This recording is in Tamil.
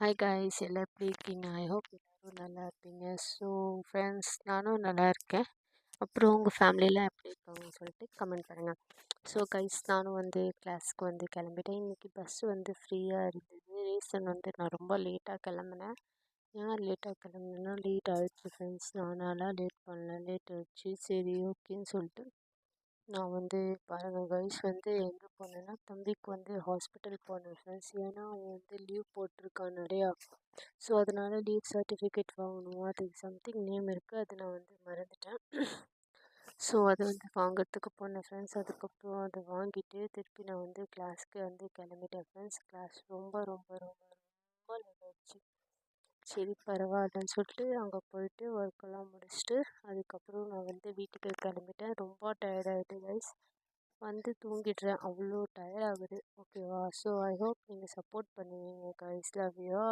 ஹாய் காய்ஸ், எல்லாம் எப்படி இருக்கீங்க? ஐ ஹோப் எல்லோரும் நல்லா இருப்பீங்க. ஸோ ஃப்ரெண்ட்ஸ், நானும் நல்லா இருக்கேன். அப்புறம் உங்கள் ஃபேமிலியில் எப்படி இருக்காங்கன்னு சொல்லிட்டு கமெண்ட் பண்ணுங்கள். ஸோ கைஸ், நானும் கிளாஸ்க்கு கிளம்பிட்டேன். இன்றைக்கி பஸ் ஃப்ரீயாக இருந்தது. ரீசன் நான் ரொம்ப லேட்டாக கிளம்புனேன். ஏன் லேட்டாக கிளம்புனேன்னா லேட் ஆகிடுச்சு ஃப்ரெண்ட்ஸ். நானாலாம் லேட் பண்ணல, லேட் ஆகிடுச்சு. சரி ஓகேன்னு சொல்லிட்டு நான் பாருங்கள் கைஸ், எங்கே போனேன்னா தம்பிக்கு ஹாஸ்பிட்டல் போனேன் ஃப்ரெண்ட்ஸ். ஏன்னா அவன் லீவ் போட்டிருக்கான் நிறையா. ஸோ அதனால் லீவ் சர்டிஃபிகேட் வாங்கணும். அதுக்கு சம்திங் நேம் இருக்குது, அது நான் மறந்துட்டேன். ஸோ அது வாங்கிறதுக்கு போனேன் ஃப்ரெண்ட்ஸ். அதுக்கப்புறம் அதை வாங்கிட்டு திருப்பி நான் கிளாஸ்க்கு கிளம்பிட்டேன் ஃப்ரெண்ட்ஸ். கிளாஸ் ரொம்ப ரொம்ப ரொம்ப ரொம்ப லேட் ஆகிடுச்சு. சரி பரவாயில்லன்னு சொல்லிட்டு அங்கே போயிட்டு ஒர்க்கெல்லாம் முடிச்சுட்டு அதுக்கப்புறம் நான் வீட்டுக்கு கிளம்பிட்டேன். ரொம்ப டயர்டாகிட்டு கைஸ், தூங்கிடுறேன், அவ்வளோ டயர்ட் ஆகுது. ஓகேவா? ஸோ ஐ ஹோப் நீங்கள் சப்போர்ட் பண்ணுவீங்க கைஸ். Love you.